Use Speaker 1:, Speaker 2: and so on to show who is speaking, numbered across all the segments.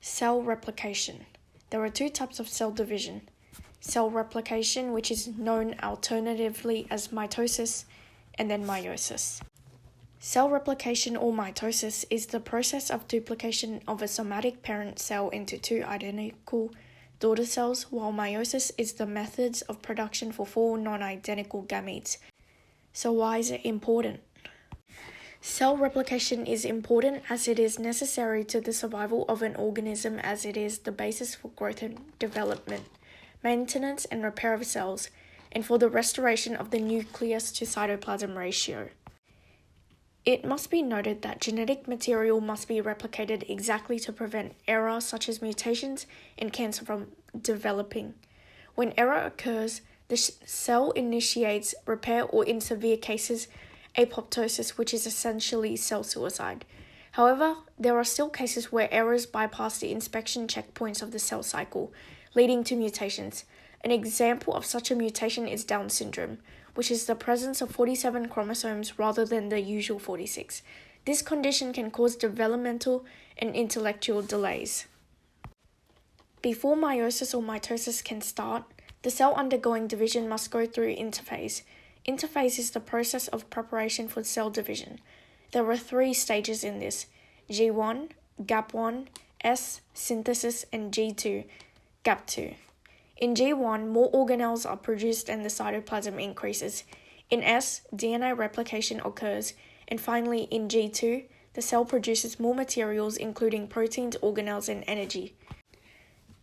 Speaker 1: Cell replication. There are two types of cell division. Cell replication, which is known alternatively as mitosis, and then meiosis. Cell replication or mitosis is the process of duplication of a somatic parent cell into two identical daughter cells, while meiosis is the methods of production for four non-identical gametes. So why is it important? Cell replication is important as it is necessary to the survival of an organism, as it is the basis for growth and development, maintenance and repair of cells, and for the restoration of the nucleus to cytoplasm ratio. It must be noted that genetic material must be replicated exactly to prevent error such as mutations and cancer from developing. When error occurs, the cell initiates repair or, in severe cases, apoptosis, which is essentially cell suicide. However, there are still cases where errors bypass the inspection checkpoints of the cell cycle, leading to mutations. An example of such a mutation is Down syndrome, which is the presence of 47 chromosomes rather than the usual 46. This condition can cause developmental and intellectual delays. Before meiosis or mitosis can start, the cell undergoing division must go through interphase. Interphase is the process of preparation for cell division. There are three stages in this: G1, Gap1, S, synthesis, and G2, Gap2. In G1, more organelles are produced and the cytoplasm increases. In S, DNA replication occurs. And finally, in G2, the cell produces more materials including proteins, organelles, and energy.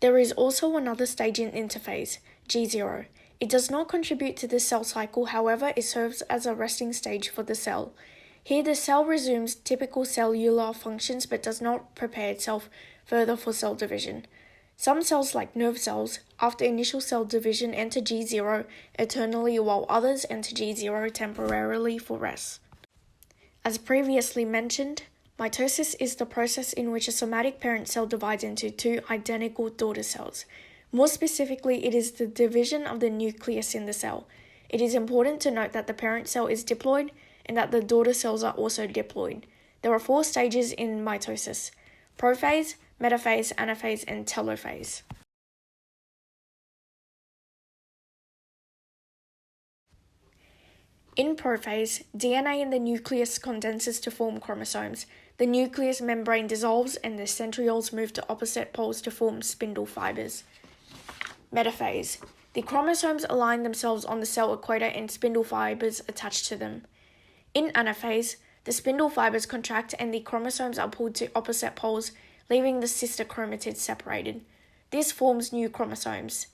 Speaker 1: There is also another stage in interphase, G0. It does not contribute to the cell cycle, however, it serves as a resting stage for the cell. Here, the cell resumes typical cellular functions but does not prepare itself further for cell division. Some cells, like nerve cells, after initial cell division enter G0 eternally, while others enter G0 temporarily for rest. As previously mentioned, mitosis is the process in which a somatic parent cell divides into two identical daughter cells. More specifically, it is the division of the nucleus in the cell. It is important to note that the parent cell is diploid and that the daughter cells are also diploid. There are four stages in mitosis: prophase, metaphase, anaphase, and telophase. In prophase, DNA in the nucleus condenses to form chromosomes. The nucleus membrane dissolves and the centrioles move to opposite poles to form spindle fibers. Metaphase. The chromosomes align themselves on the cell equator and spindle fibers attach to them. In anaphase, the spindle fibers contract and the chromosomes are pulled to opposite poles, leaving the sister chromatids separated. This forms new chromosomes.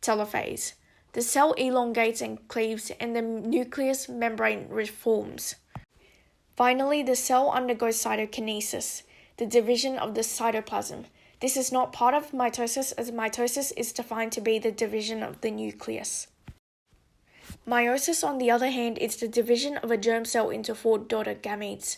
Speaker 1: Telophase. The cell elongates and cleaves and the nucleus membrane reforms. Finally, the cell undergoes cytokinesis, the division of the cytoplasm. This is not part of mitosis, as mitosis is defined to be the division of the nucleus. Meiosis, on the other hand, is the division of a germ cell into four daughter gametes.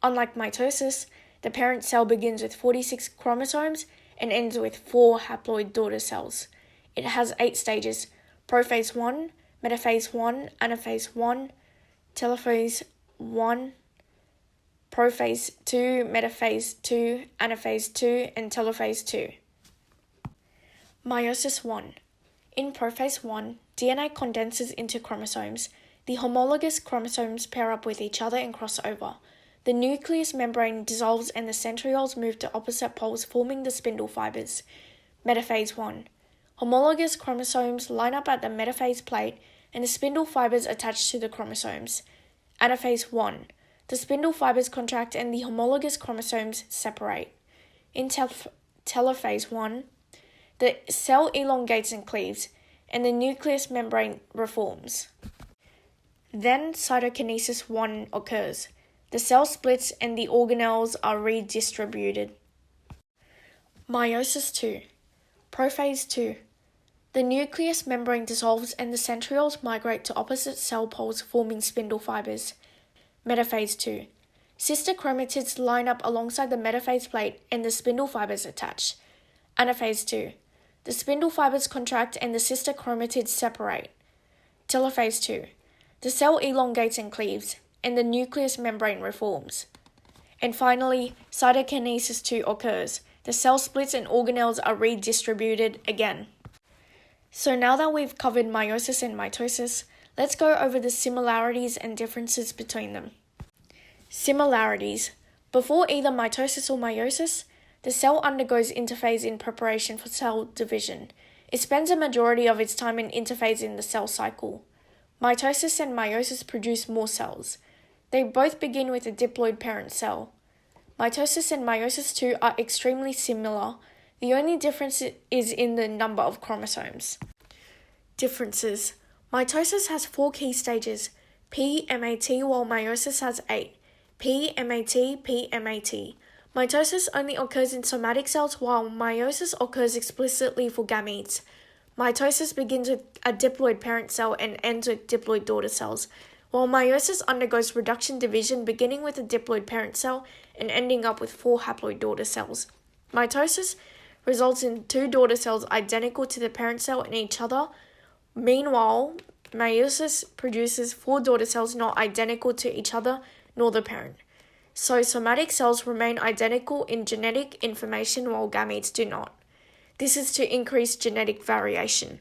Speaker 1: Unlike mitosis, the parent cell begins with 46 chromosomes and ends with 4 haploid daughter cells. It has 8 stages: prophase 1, metaphase 1, anaphase 1, telophase 1, prophase 2, metaphase 2, anaphase 2, and telophase 2. Meiosis 1. In prophase 1, DNA condenses into chromosomes. The homologous chromosomes pair up with each other and cross over. The nucleus membrane dissolves and the centrioles move to opposite poles, forming the spindle fibers. Metaphase 1. Homologous chromosomes line up at the metaphase plate and the spindle fibers attach to the chromosomes. Anaphase 1. The spindle fibers contract and the homologous chromosomes separate. In telophase 1, the cell elongates and cleaves, and the nucleus membrane reforms. Then cytokinesis 1 occurs. The cell splits and the organelles are redistributed. Meiosis 2. Prophase 2. The nucleus membrane dissolves and the centrioles migrate to opposite cell poles, forming spindle fibers. Metaphase 2. Sister chromatids line up alongside the metaphase plate and the spindle fibers attach. Anaphase 2. The spindle fibers contract and the sister chromatids separate. Telophase 2. The cell elongates and cleaves, and the nucleus membrane reforms. And finally, cytokinesis 2 occurs. the cell splits and organelles are redistributed again. So now that we've covered meiosis and mitosis, let's go over the similarities and differences between them. Similarities. Before either mitosis or meiosis, the cell undergoes interphase in preparation for cell division. It spends a majority of its time in interphase in the cell cycle. Mitosis and meiosis produce more cells. They both begin with a diploid parent cell. Mitosis and meiosis too are extremely similar. The only difference is in the number of chromosomes. Differences. Mitosis has 4 key stages, P-MAT, while meiosis has 8, P-MAT, P-MAT. Mitosis only occurs in somatic cells, while meiosis occurs explicitly for gametes. Mitosis begins with a diploid parent cell and ends with diploid daughter cells, while meiosis undergoes reduction division beginning with a diploid parent cell and ending up with 4 haploid daughter cells. Mitosis results in 2 daughter cells identical to the parent cell in each other. Meanwhile, meiosis produces 4 daughter cells not identical to each other nor the parent. So somatic cells remain identical in genetic information while gametes do not. This is to increase genetic variation.